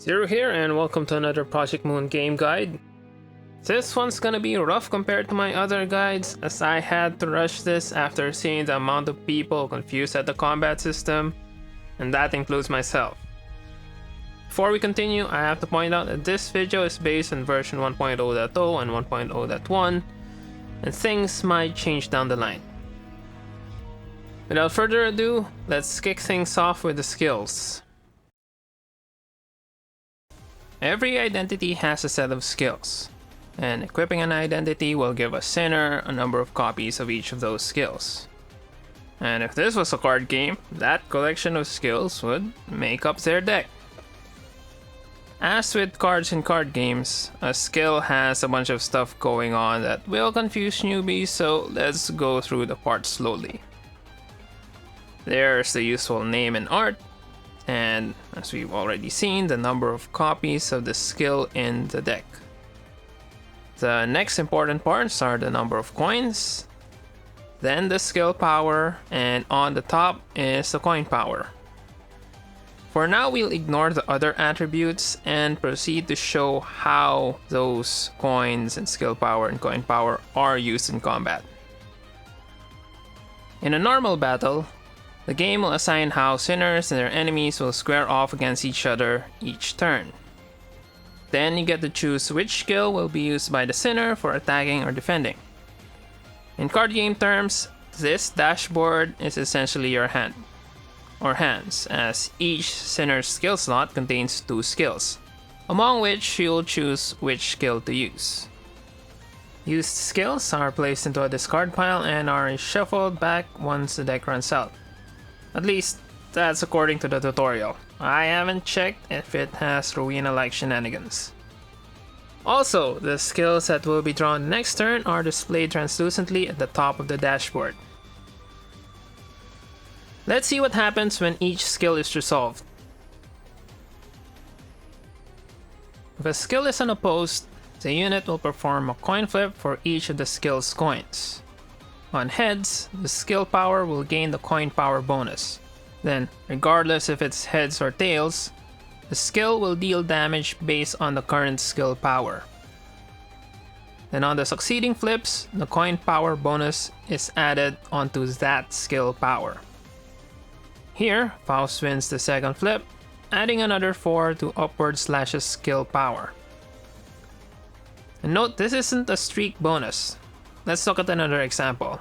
Zero here, and welcome to another Project Moon game guide. This one's gonna be rough compared to my other guides, as I had to rush this after seeing the amount of people confused at the combat system, and that includes myself. Before we continue, I have to point out that this video is based on version 1.0.0 and 1.0.1, and things might change down the line. Without further ado, let's kick things off with the skills. Every identity has a set of skills, and equipping an identity will give a sinner a number of copies of each of those skills. And if this was a card game, that collection of skills would make up their deck. As with cards in card games, a skill has a bunch of stuff going on that will confuse newbies, so let's go through the parts slowly. There's the usual name and art, and as we've already seen, the number of copies of the skill in the deck. The next important parts are the number of coins, then the skill power, and on the top is the coin power. For now, we'll ignore the other attributes and proceed to show how those coins and skill power and coin power are used in combat. In a normal battle, the game will assign how sinners and their enemies will square off against each other each turn. Then you get to choose which skill will be used by the sinner for attacking or defending. In card game terms, this dashboard is essentially your hand, or hands, as each sinner's skill slot contains 2 skills, among which you'll choose which skill to use. Used skills are placed into a discard pile and are shuffled back once the deck runs out. At least, that's according to the tutorial. I haven't checked if it has Ruina-like shenanigans. Also, the skills that will be drawn next turn are displayed translucently at the top of the dashboard. Let's see what happens when each skill is resolved. If a skill is unopposed, the unit will perform a coin flip for each of the skill's coins. On heads, the skill power will gain the coin power bonus. Then, regardless if it's heads or tails, the skill will deal damage based on the current skill power. Then on the succeeding flips, the coin power bonus is added onto that skill power. Here, Faust wins the second flip, adding another 4 to Upward Slash's skill power. And note, this isn't a streak bonus. Let's look at another example.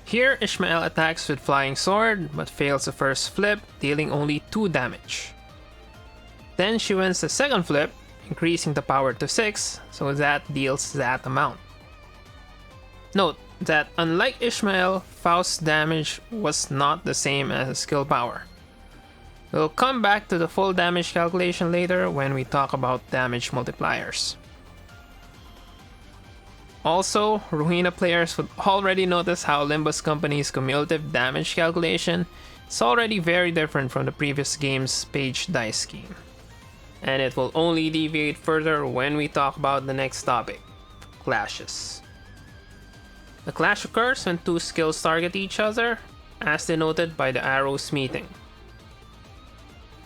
Here, Ishmael attacks with Flying Sword, but fails the first flip, dealing only 2 damage. Then she wins the second flip, increasing the power to 6, so that deals that amount. Note that unlike Ishmael, Faust's damage was not the same as his skill power. We'll come back to the full damage calculation later when we talk about damage multipliers. Also, Ruina players would already notice how Limbus Company's cumulative damage calculation is already very different from the previous game's page dice scheme. And it will only deviate further when we talk about the next topic, clashes. The clash occurs when 2 skills target each other, as denoted by the arrows meeting.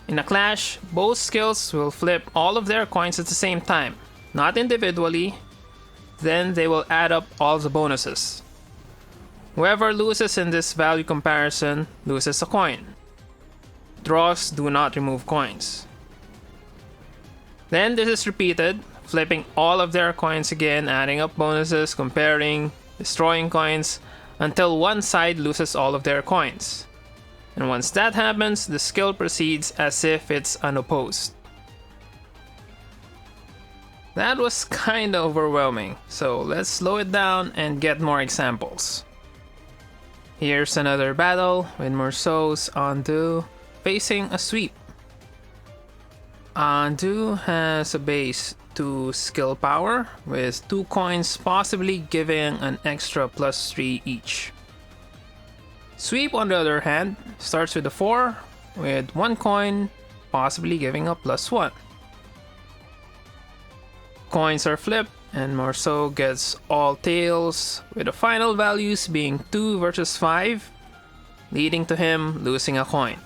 In a clash, both skills will flip all of their coins at the same time, not individually. Then they will add up all the bonuses. Whoever loses in this value comparison loses a coin. Draws do not remove coins. Then this is repeated, flipping all of their coins again, adding up bonuses, comparing, destroying coins, until one side loses all of their coins. And once that happens, the skill proceeds as if it's unopposed. That was kinda overwhelming, so let's slow it down and get more examples. Here's another battle with Morceau's Undo facing a sweep. Undo has a base 2 skill power, with 2 coins possibly giving an extra +3 each. Sweep, on the other hand, starts with a 4, with 1 coin possibly giving a +1. Coins are flipped, and Morceau gets all tails, with the final values being 2 versus 5, leading to him losing a coin.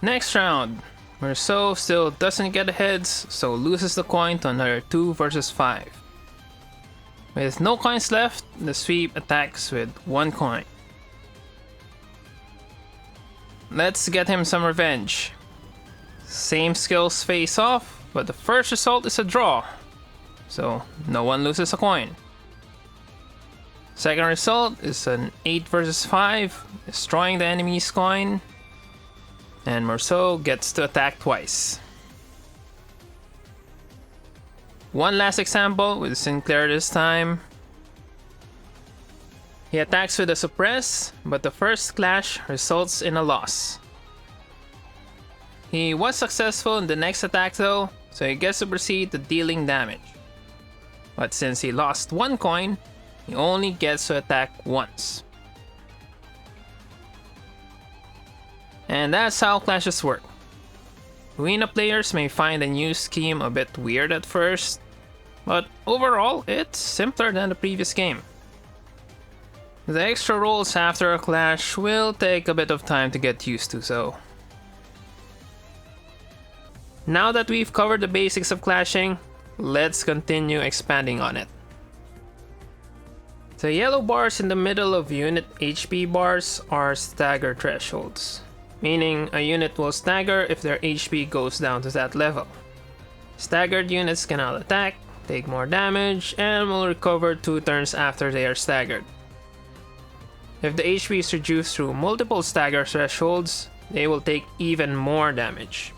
Next round, Merceau still doesn't get the heads, so loses the coin to another 2 versus 5. With no coins left, the sweep attacks with 1 coin. Let's get him some revenge. Same skills face off, but the first result is a draw, so no one loses a coin. Second result is an 8 versus 5, destroying the enemy's coin, and Merceau gets to attack twice. One last example with Sinclair this time. He attacks with a suppress, but the first clash results in a loss. He was successful in the next attack though, so he gets to proceed to dealing damage. But since he lost 1 coin, he only gets to attack once. And that's how clashes work. Ruina players may find the new scheme a bit weird at first, but overall it's simpler than the previous game. The extra rolls after a clash will take a bit of time to get used to, so. Now that we've covered the basics of clashing, let's continue expanding on it. The yellow bars in the middle of unit HP bars are stagger thresholds, meaning a unit will stagger if their HP goes down to that level. Staggered units cannot attack, take more damage, and will recover 2 turns after they are staggered. If the HP is reduced through multiple stagger thresholds, they will take even more damage.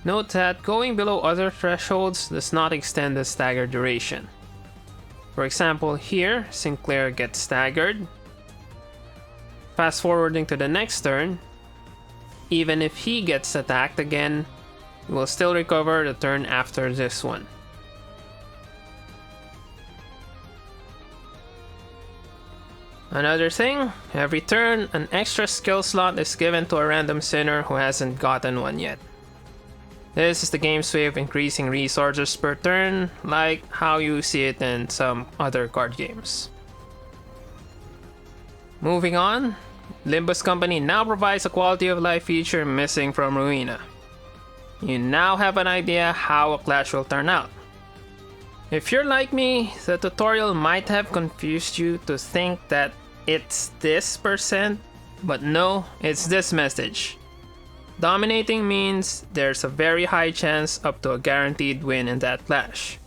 Note that going below other thresholds does not extend the stagger duration. For example, here, Sinclair gets staggered. Fast forwarding to the next turn, even if he gets attacked again, he will still recover the turn after this one. Another thing, every turn, an extra skill slot is given to a random sinner who hasn't gotten one yet. This is the game's way of increasing resources per turn, like how you see it in some other card games. Moving on, Limbus Company now provides a quality of life feature missing from Ruina. You now have an idea how a clash will turn out. If you're like me, the tutorial might have confused you to think that it's this %, but no, it's this message. Dominating means there's a very high chance up to a guaranteed win in that clash.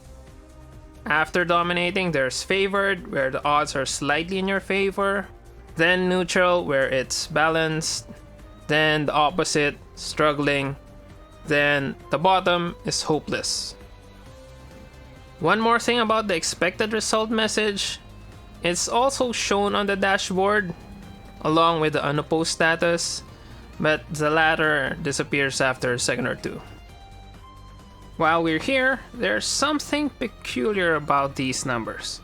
After dominating, there's favored, where the odds are slightly in your favor, then neutral, where it's balanced, then the opposite, struggling, then the bottom is hopeless. One more thing about the expected result message, it's also shown on the dashboard, along with the unopposed status, but the latter disappears after a second or two. While we're here, there's something peculiar about these numbers,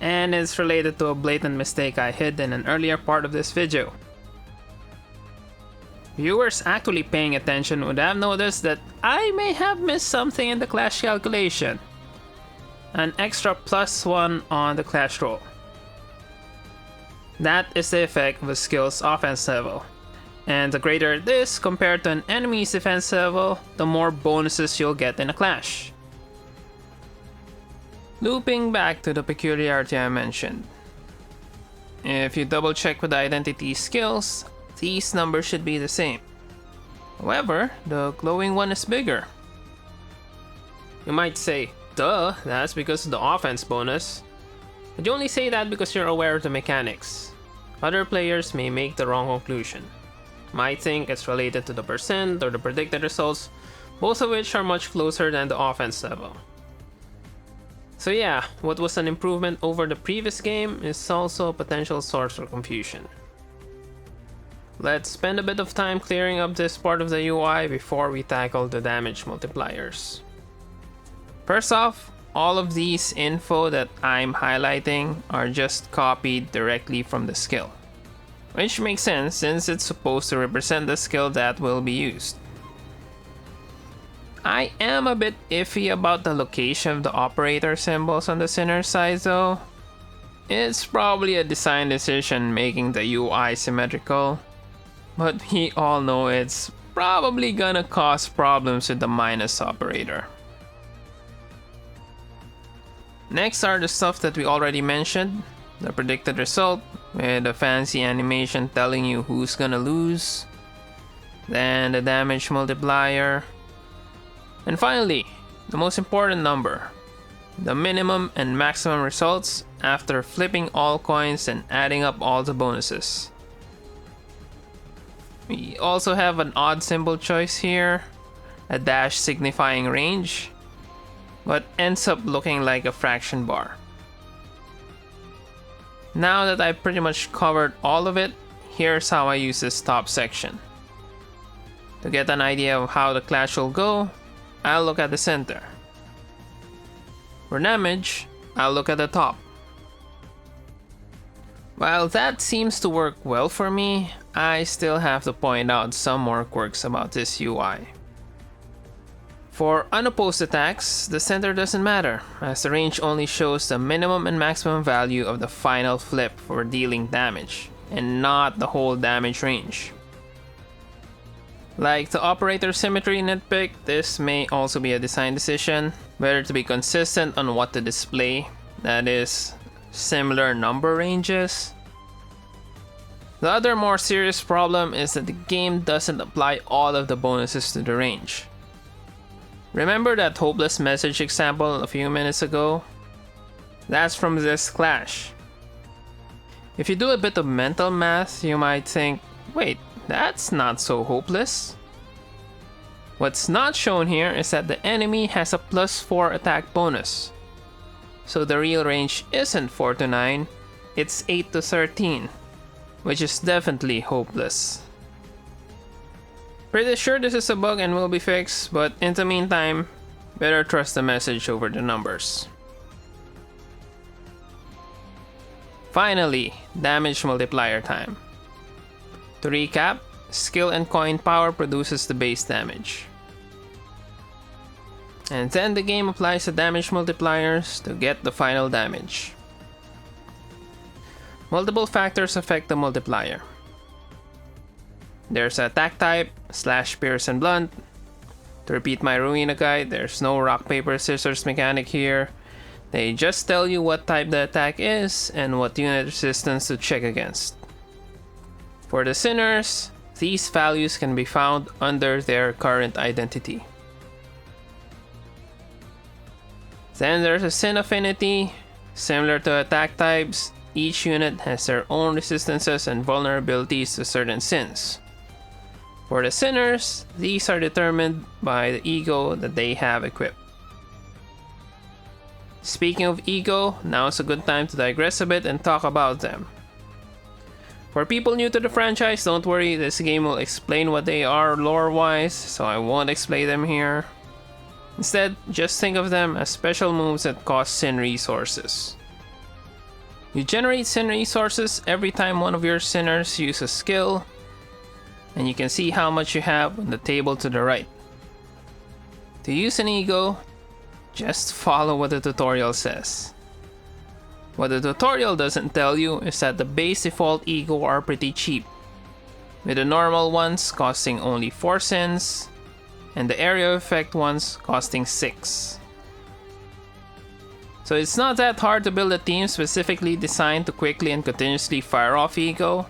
and it's related to a blatant mistake I hid in an earlier part of this video. Viewers actually paying attention would have noticed that I may have missed something in the clash calculation. An extra +1 on the clash roll. That is the effect of a skill's offense level. And the greater it is compared to an enemy's defense level, the more bonuses you'll get in a clash. Looping back to the peculiarity I mentioned. If you double check with the identity skills, these numbers should be the same. However, the glowing one is bigger. You might say, duh, that's because of the offense bonus. But you only say that because you're aware of the mechanics. Other players may make the wrong conclusion. Might think it's related to the % or the predicted results, both of which are much closer than the offense level. So yeah, what was an improvement over the previous game is also a potential source for confusion. Let's spend a bit of time clearing up this part of the UI before we tackle the damage multipliers. First off, all of these info that I'm highlighting are just copied directly from the skill. Which makes sense since it's supposed to represent the skill that will be used. I am a bit iffy about the location of the operator symbols on the sinner side though. It's probably a design decision making the UI symmetrical. but we all know it's probably gonna cause problems with the minus operator. Next are the stuff that we already mentioned, the predicted result with a fancy animation telling you who's gonna lose, then the damage multiplier, and finally, the most important number, the minimum and maximum results after flipping all coins and adding up all the bonuses. We also have an odd symbol choice here, a dash signifying range, but ends up looking like a fraction bar. Now that I've pretty much covered all of it, here's how I use this top section. To get an idea of how the clash will go, I'll look at the center. For damage, I'll look at the top. While that seems to work well for me, I still have to point out some more quirks about this UI. For unopposed attacks, the center doesn't matter, as the range only shows the minimum and maximum value of the final flip for dealing damage, and not the whole damage range. Like the operator symmetry nitpick, this may also be a design decision, whether to be consistent on what to display, that is, similar number ranges. The other more serious problem is that the game doesn't apply all of the bonuses to the range. Remember that hopeless message example a few minutes ago? That's from this clash. If you do a bit of mental math, you might think, wait, that's not so hopeless. What's not shown here is that the enemy has a +4 attack bonus. So the real range isn't 4 to 9, it's 8 to 13, which is definitely hopeless. Pretty sure this is a bug and will be fixed, but in the meantime, better trust the message over the numbers. Finally, damage multiplier time. To recap, skill and coin power produces the base damage. And then the game applies the damage multipliers to get the final damage. Multiple factors affect the multiplier. There's attack type, slash, pierce, and blunt. To repeat my Ruina guide, there's no rock, paper, scissors mechanic here. They just tell you what type the attack is and what unit resistance to check against. For the sinners, these values can be found under their current identity. Then there's a sin affinity. Similar to attack types, each unit has their own resistances and vulnerabilities to certain sins. For the sinners, these are determined by the E.G.O that they have equipped. Speaking of E.G.O, now is a good time to digress a bit and talk about them. For people new to the franchise, don't worry, this game will explain what they are lore-wise, so I won't explain them here. Instead, just think of them as special moves that cost sin resources. You generate sin resources every time one of your sinners uses a skill, and you can see how much you have on the table to the right. To use an E.G.O, just follow what the tutorial says. What the tutorial doesn't tell you is that the base default E.G.O are pretty cheap, with the normal ones costing only 4 sins, and the area effect ones costing 6. So it's not that hard to build a team specifically designed to quickly and continuously fire off E.G.O,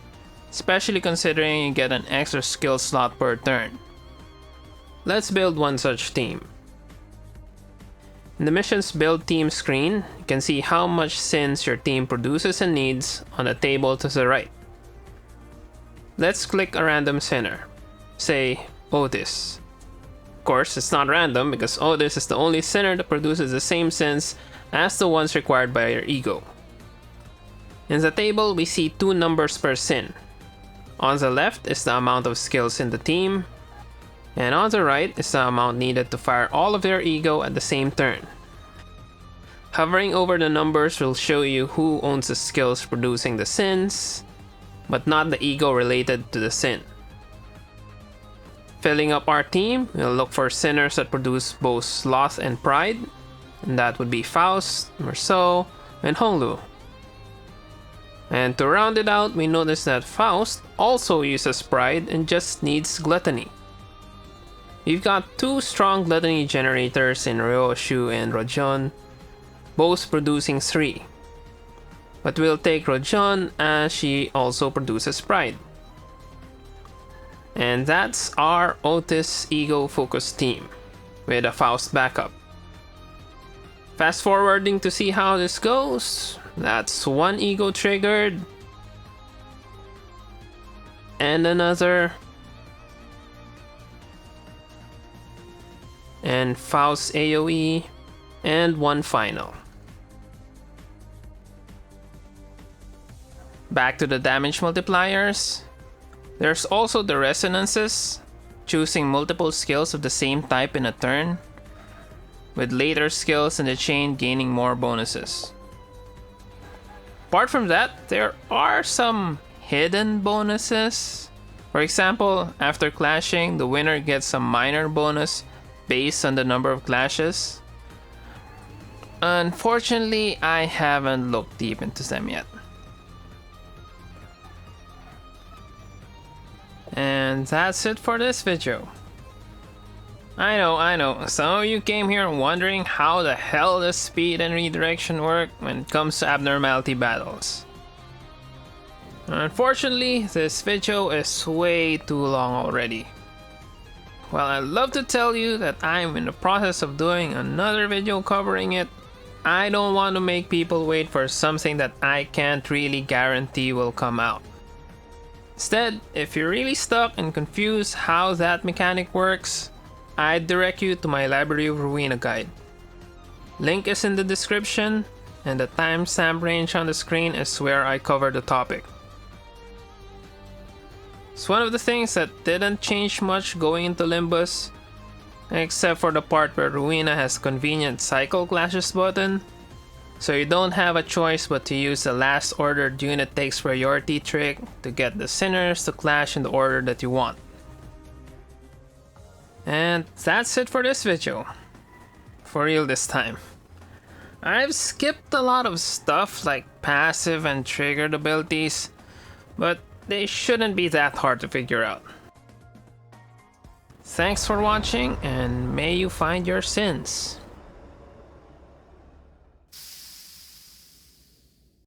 especially considering you get an extra skill slot per turn. Let's build one such team. In the mission's build team screen, you can see how much sins your team produces and needs on the table to the right. Let's click a random sinner, say Otis. Of course, it's not random because Otis is the only sinner that produces the same sins as the ones required by your E.G.O. In the table, we see 2 numbers per sin. On the left is the amount of skills in the team, and on the right is the amount needed to fire all of their E.G.O at the same turn. Hovering over the numbers will show you who owns the skills producing the sins, but not the E.G.O related to the sin. Filling up our team, we'll look for sinners that produce both sloth and pride, and that would be Faust, Merceau, and Honglu. And to round it out, we notice that Faust also uses Pride and just needs Gluttony. You've got two strong Gluttony generators in Ryoshu and Rojon, both producing 3. But we'll take Rojon as she also produces Pride. And that's our Otis E.G.O focus team, with a Faust backup. Fast forwarding to see how this goes. That's one E.G.O triggered. And another. And Faust AoE. And one final. Back to the damage multipliers. There's also the resonances, choosing multiple skills of the same type in a turn, with later skills in the chain gaining more bonuses. Apart from that, there are some hidden bonuses. For example, after clashing, the winner gets some minor bonus based on the number of clashes. Unfortunately, I haven't looked deep into them yet. And that's it for this video. I know, some of you came here wondering how the hell does speed and redirection work when it comes to abnormality battles. Unfortunately, this video is way too long already. While I'd love to tell you that I'm in the process of doing another video covering it, I don't want to make people wait for something that I can't really guarantee will come out. Instead, if you're really stuck and confused how that mechanic works, I'd direct you to my Library of Ruina guide. Link is in the description, and the timestamp range on the screen is where I cover the topic. It's one of the things that didn't change much going into Limbus, except for the part where Ruina has convenient cycle clashes button, so you don't have a choice but to use the last ordered unit takes priority trick to get the sinners to clash in the order that you want. And that's it for this video. For real this time. I've skipped a lot of stuff like passive and triggered abilities, but they shouldn't be that hard to figure out. Thanks for watching, and may you find your sins.